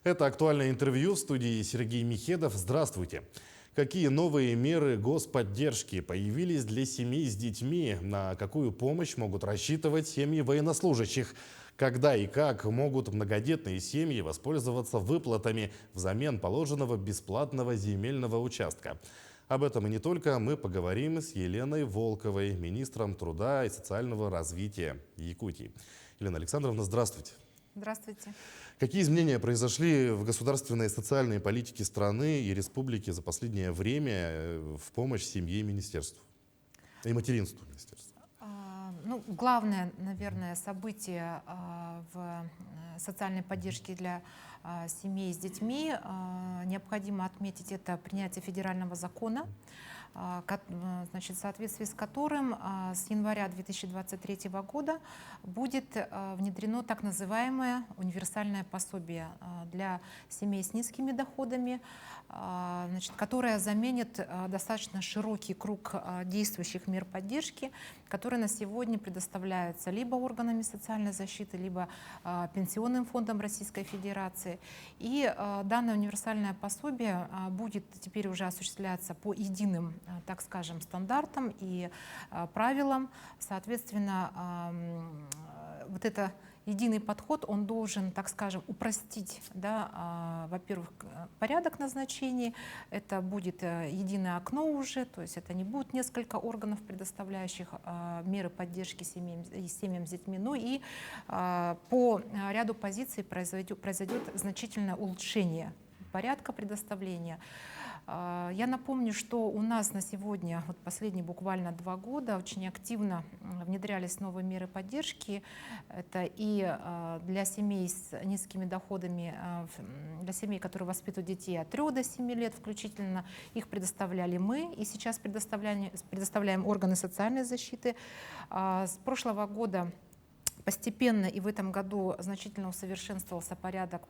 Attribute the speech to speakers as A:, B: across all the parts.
A: Это актуальное интервью в студии Сергей Михедов. Здравствуйте. Какие новые меры господдержки появились для семей с детьми? На какую помощь могут рассчитывать семьи военнослужащих? Когда и как могут многодетные семьи воспользоваться выплатами взамен положенного бесплатного земельного участка? Об этом и не только мы поговорим с Еленой Волковой, министром труда и социального развития Якутии. Елена Александровна, здравствуйте.
B: Здравствуйте.
A: Какие изменения произошли в государственной и социальной политике страны и республики за последнее время в помощь семье и министерству? И материнству министерства?
B: Главное, наверное, событие в социальной поддержке для семей с детьми, необходимо отметить, это принятие федерального закона, в соответствии с которым с января 2023 года будет внедрено так называемое универсальное пособие для семей с низкими доходами, которое заменит достаточно широкий круг действующих мер поддержки, которые на сегодня предоставляются либо органами социальной защиты, либо Пенсионным фондом Российской Федерации. И данное универсальное пособие будет теперь уже осуществляться по единым, так скажем, стандартам и правилам. Соответственно, вот это единый подход, он должен, так скажем, упростить, во-первых, порядок назначения. Это будет единое окно уже, то есть это не будет несколько органов, предоставляющих меры поддержки семьям с детьми. Ну и по ряду позиций произойдет значительное улучшение порядка предоставления. Я напомню, что у нас на сегодня, вот последние буквально 2 года, очень активно внедрялись новые меры поддержки. Это и для семей с низкими доходами, для семей, которые воспитывают детей от 3 до 7 лет включительно. Их предоставляли мы, и сейчас предоставляем органы социальной защиты. С прошлого года постепенно и в этом году значительно усовершенствовался порядок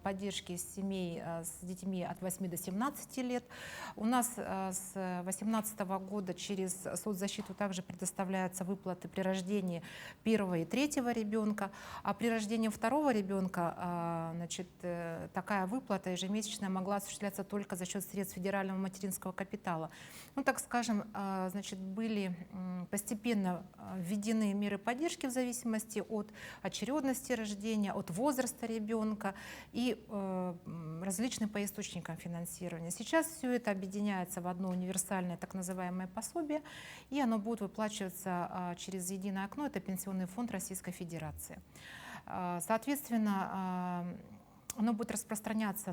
B: поддержки семей с детьми от 8 до 17 лет. У нас с 2018 года через соцзащиту также предоставляются выплаты при рождении 1-го и 3-го ребенка, а при рождении 2-го ребенка такая выплата ежемесячная могла осуществляться только за счет средств федерального материнского капитала. Так скажем, были постепенно введены меры поддержки в зависимости от очередности рождения, от возраста ребенка и различным по источникам финансирования. Сейчас все это объединяется в одно универсальное так называемое пособие, и оно будет выплачиваться через единое окно, это Пенсионный фонд Российской Федерации. Соответственно, оно будет распространяться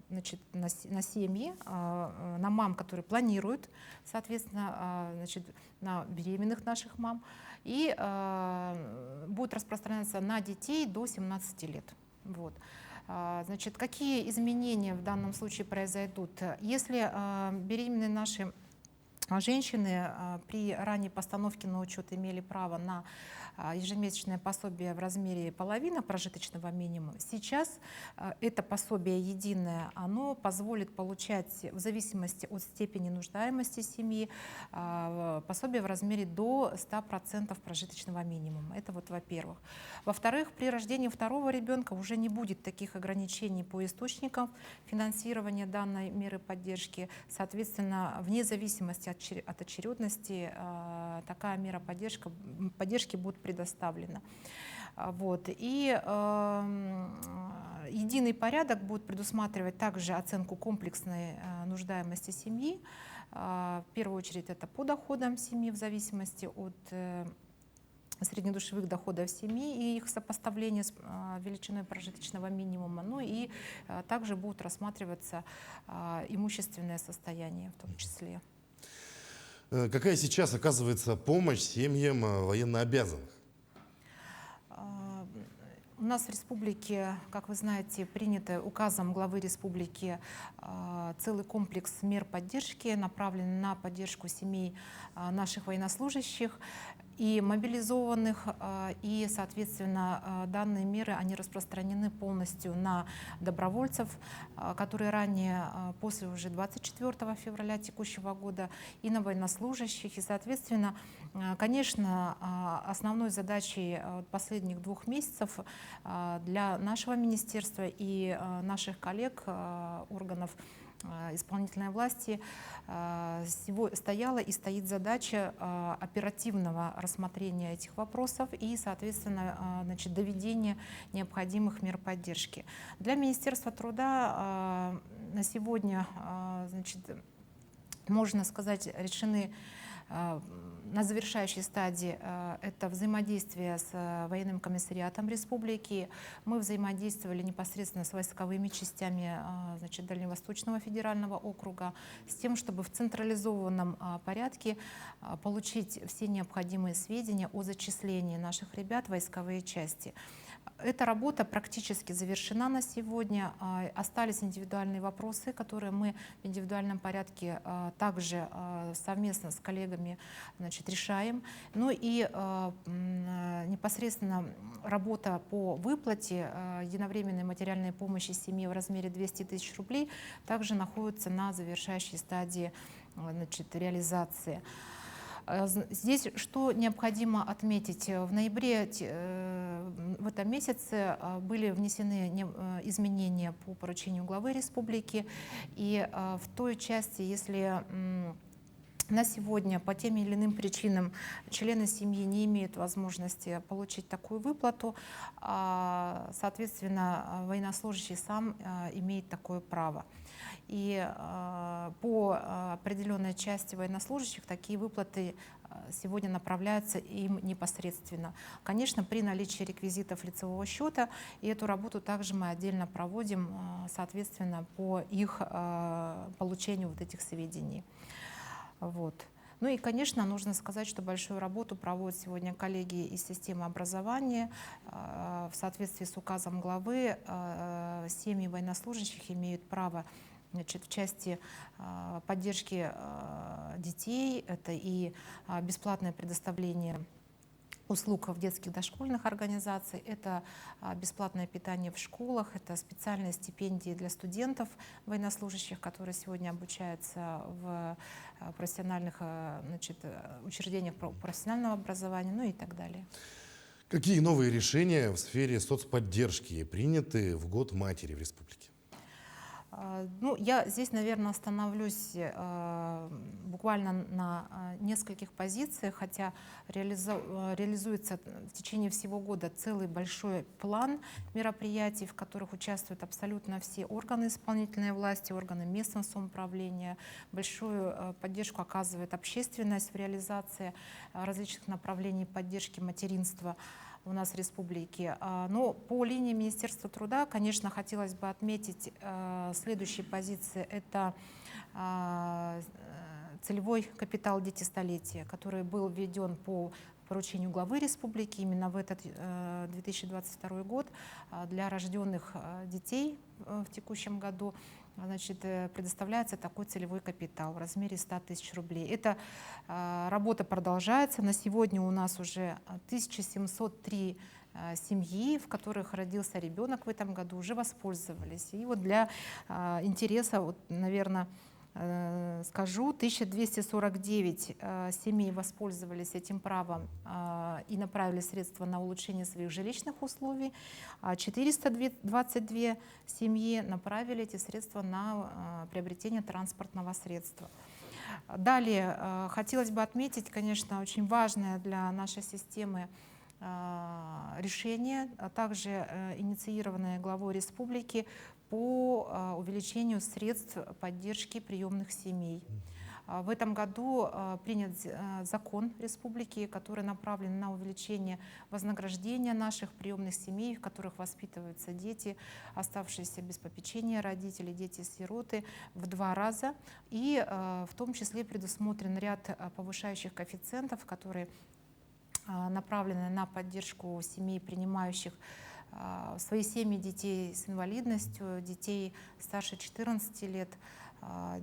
B: на семьи, на мам, которые планируют, соответственно, на беременных наших мам, и будет распространяться на детей до 17 лет. Какие изменения в данном случае произойдут? Если беременные наши женщины при ранней постановке на учет имели право на ежемесячное пособие в размере половины прожиточного минимума, сейчас это пособие единое, оно позволит получать в зависимости от степени нуждаемости семьи пособие в размере до 100% прожиточного минимума. Это во-первых. Во-вторых, при рождении 2-го ребенка уже не будет таких ограничений по источникам финансирования данной меры поддержки. Соответственно, вне зависимости от очередности такая мера поддержки будет предоставлена. И единый порядок будет предусматривать также оценку комплексной нуждаемости семьи. В первую очередь это по доходам семьи в зависимости от среднедушевых доходов семьи и их сопоставление с величиной прожиточного минимума. И также будут рассматриваться имущественное состояние в том числе.
A: Какая сейчас оказывается помощь семьям военнообязанных?
B: У нас в республике, как вы знаете, принято указом главы республики целый комплекс мер поддержки, направленный на поддержку семей наших военнослужащих. и мобилизованных, и, соответственно, данные меры, они распространены полностью на добровольцев, которые ранее, после уже 24 февраля текущего года, и на военнослужащих. И, соответственно, конечно, основной задачей последних 2 месяцев для нашего министерства и наших коллег, органов исполнительной власти стояла и стоит задача оперативного рассмотрения этих вопросов и, соответственно, значит, доведения необходимых мер поддержки. Для Министерства труда на сегодня, значит, можно сказать, решены на завершающей стадии это взаимодействие с военным комиссариатом республики. Мы взаимодействовали непосредственно с войсковыми частями, значит, Дальневосточного федерального округа с тем, чтобы в централизованном порядке получить все необходимые сведения о зачислении наших ребят в войсковые части. Эта работа практически завершена на сегодня. Остались индивидуальные вопросы, которые мы в индивидуальном порядке также совместно с коллегами, значит, решаем. Ну и непосредственно работа по выплате единовременной материальной помощи семье в размере 200 тысяч рублей также находится на завершающей стадии, значит, реализации. Здесь что необходимо отметить? В ноябре в этом месяце были внесены изменения по поручению главы республики. И в той части, если на сегодня по тем или иным причинам члены семьи не имеют возможности получить такую выплату, соответственно, военнослужащий сам имеет такое право. И по определенной части военнослужащих такие выплаты сегодня направляются им непосредственно. Конечно, при наличии реквизитов лицевого счета, и эту работу также мы отдельно проводим, соответственно, по их получению вот этих сведений. Вот. Ну и, конечно, нужно сказать, что большую работу проводят сегодня коллеги из системы образования. В соответствии с указом главы семьи военнослужащих имеют право, значит, в части поддержки детей, это и бесплатное предоставление услуг в детских дошкольных организациях, это бесплатное питание в школах, это специальные стипендии для студентов военнослужащих, которые сегодня обучаются в профессиональных, значит, учреждениях профессионального образования, ну и так далее.
A: Какие новые решения в сфере соцподдержки приняты в год матери в республике?
B: Ну, я здесь, наверное, остановлюсь буквально на нескольких позициях, хотя реализуется в течение всего года целый большой план мероприятий, в которых участвуют абсолютно все органы исполнительной власти, органы местного самоуправления. Большую поддержку оказывает общественность в реализации различных направлений поддержки материнства у нас в республике. Но по линии Министерства труда, конечно, хотелось бы отметить следующие позиции. Это целевой капитал «Дети столетия», который был введен по поручению главы республики именно в этот 2022 год для рожденных детей в текущем году. Значит, предоставляется такой целевой капитал в размере 100 тысяч рублей. Эта работа продолжается. На сегодня у нас уже 1703 семьи, в которых родился ребенок в этом году, уже воспользовались. И вот для интереса, вот, наверное, скажу, 1249 семей воспользовались этим правом и направили средства на улучшение своих жилищных условий, а 422 семьи направили эти средства на приобретение транспортного средства. Далее хотелось бы отметить, конечно, очень важное для нашей системы решение, а также инициированное главой республики по увеличению средств поддержки приемных семей. В этом году принят закон республики, который направлен на увеличение вознаграждения наших приемных семей, в которых воспитываются дети, оставшиеся без попечения родителей, дети-сироты, в 2 раза. И в том числе предусмотрен ряд повышающих коэффициентов, которые направлены на поддержку семей, принимающих в свои семьи детей с инвалидностью, детей старше 14 лет.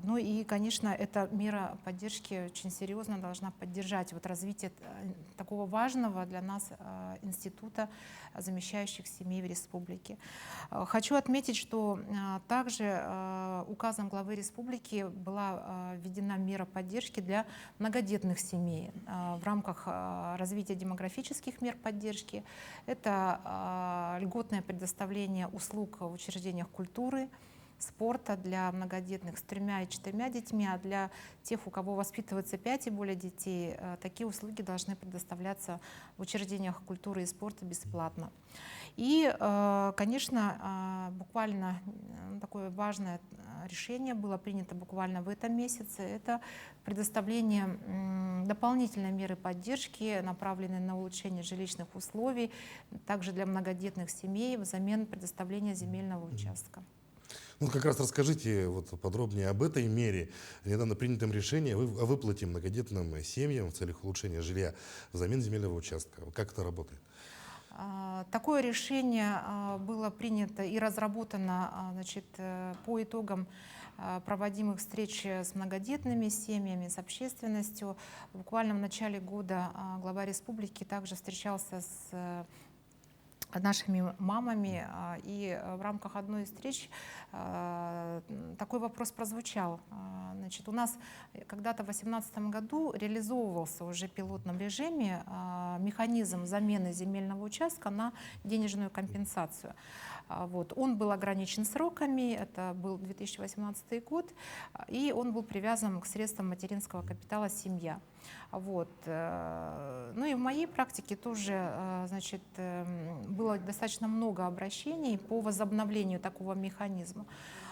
B: Ну и, конечно, эта мера поддержки очень серьезно должна поддержать вот развитие такого важного для нас института замещающих семей в республике. Хочу отметить, что также указом главы республики была введена мера поддержки для многодетных семей в рамках развития демографических мер поддержки. Это льготное предоставление услуг в учреждениях культуры, спорта для многодетных с 3 и 4 детьми, а для тех, у кого воспитывается 5 и более детей, такие услуги должны предоставляться в учреждениях культуры и спорта бесплатно. И, конечно, буквально такое важное решение было принято буквально в этом месяце. Это предоставление дополнительной меры поддержки, направленной на улучшение жилищных условий, также для многодетных семей взамен предоставления земельного участка.
A: Ну, как раз расскажите вот подробнее об этой мере, недавно принятом решении о выплате многодетным семьям в целях улучшения жилья взамен земельного участка. Как это работает?
B: Такое решение было принято и разработано, значит, по итогам проводимых встреч с многодетными семьями, с общественностью. Буквально в начале года глава республики также встречался с нашими мамами, и в рамках одной из встреч такой вопрос прозвучал. Значит, у нас когда-то в 2018 году реализовывался уже в пилотном режиме механизм замены земельного участка на денежную компенсацию. Вот. Он был ограничен сроками, это был 2018 год, и он был привязан к средствам материнского капитала «Семья». Вот. Ну и в моей практике тоже, значит, было достаточно много обращений по возобновлению такого механизма.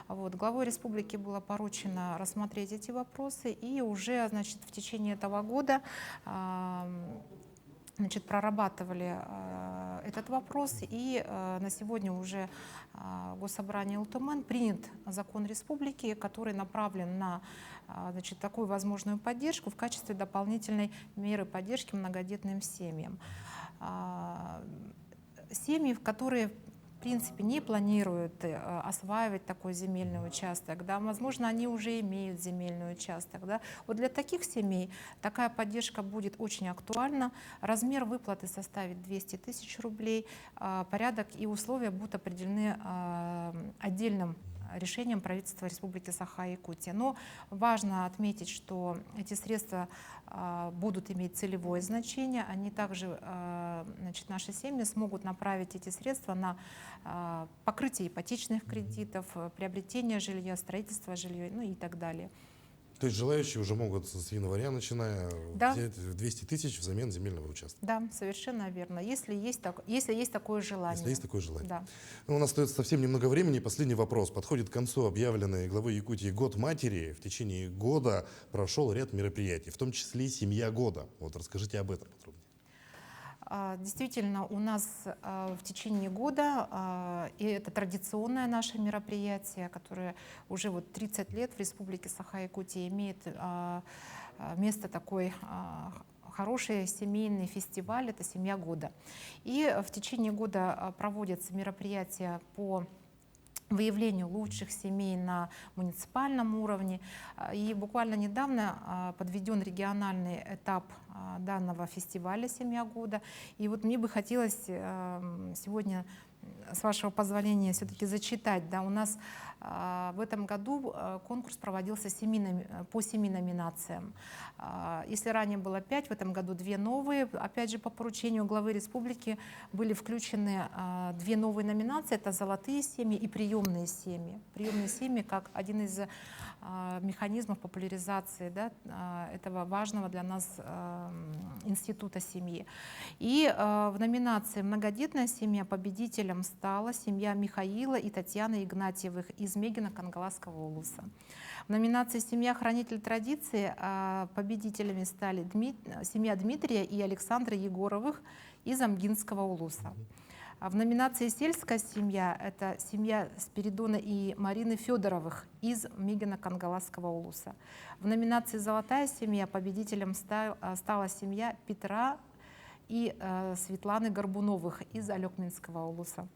B: Вот. Главой республики было поручено рассмотреть эти вопросы, и уже, значит, в течение этого года значит, прорабатывали этот вопрос, и на сегодня уже Госсобрание ЛТМН принят закон республики, который направлен на, значит, такую возможную поддержку в качестве дополнительной меры поддержки многодетным семьям. Семьи, которые в принципе не планируют осваивать такой земельный участок, да, возможно, они уже имеют земельный участок, да. Вот для таких семей такая поддержка будет очень актуальна. Размер выплаты составит 200 тысяч рублей. Порядок и условия будут определены отдельным решением правительства Республики Саха-Якутия. Но важно отметить, что эти средства будут иметь целевое значение. Они также, значит, наши семьи смогут направить эти средства на покрытие ипотечных кредитов, приобретение жилья, строительство жилья, ну и так далее.
A: То есть желающие уже могут с января, начиная,
B: да,
A: взять 200 тысяч взамен земельного участка?
B: Да, совершенно верно. Если есть такое желание.
A: Если есть такое желание.
B: Да.
A: Ну, у нас остается совсем немного времени. Последний вопрос. Подходит к концу объявленный главой Якутии «Год матери». В течение года прошел ряд мероприятий, в том числе «Семья года». Вот расскажите об этом подробнее.
B: Действительно, у нас в течение года, и это традиционное наше мероприятие, которое уже вот 30 лет в Республике Саха-Якутия имеет место, такой хороший семейный фестиваль, это «Семья года». И в течение года проводятся мероприятия по выявлению лучших семей на муниципальном уровне. И буквально недавно подведен региональный этап данного фестиваля «Семья года». И вот мне бы хотелось сегодня, с вашего позволения, все-таки зачитать. Да, у нас в этом году конкурс проводился по 7 номинациям. Если ранее было 5, в этом году 2 новые. Опять же, по поручению главы республики были включены 2 новые номинации. Это «Золотые семьи» и «Приемные семьи». Приемные семьи как один из механизмов популяризации, да, этого важного для нас института семьи. И в номинации «Многодетная семья» победителем стала семья Михаила и Татьяны Игнатьевых из Мегино-Кангаласского улуса. В номинации «Семья хранитель традиции» победителями стали семья Дмитрия и Александра Егоровых из Амгинского улуса. В номинации «Сельская семья» это семья Спиридона и Марины Федоровых из Мегино-Кангаласского улуса. В номинации «Золотая семья» победителем стала семья Петра и Светланы Горбуновых из Алекминского улуса.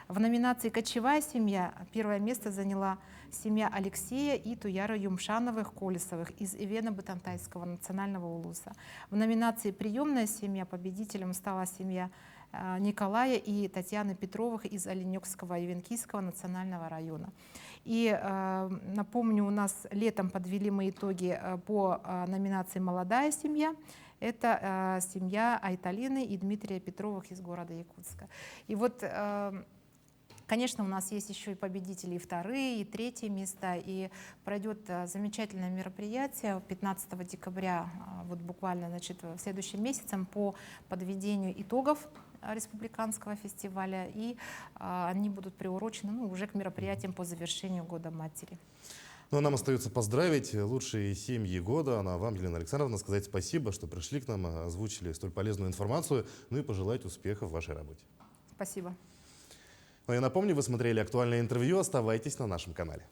B: В номинации «Кочевая семья» первое место заняла семья Алексея и Туяра Юмшановых-Колесовых из Ивено-Бытантайского национального улуса. В номинации «Приемная семья» победителем стала семья Николая и Татьяны Петровых из Оленёкского и Венкийского национального района. И напомню, у нас летом подвели мы итоги по номинации «Молодая семья». Это семья Айталины и Дмитрия Петровых из города Якутска. И вот, конечно, у нас есть еще и победители, и вторые, и третьи места. И пройдет замечательное мероприятие 15 декабря, вот буквально, значит, в следующем месяце, по подведению итогов республиканского фестиваля. И они будут приурочены уже к мероприятиям по завершению Года Матери.
A: Ну, а нам остается поздравить лучшие семьи года. А вам, Елена Александровна, сказать спасибо, что пришли к нам, озвучили столь полезную информацию, ну и пожелать успехов в вашей работе.
B: Спасибо.
A: Ну, я напомню, вы смотрели актуальное интервью. Оставайтесь на нашем канале.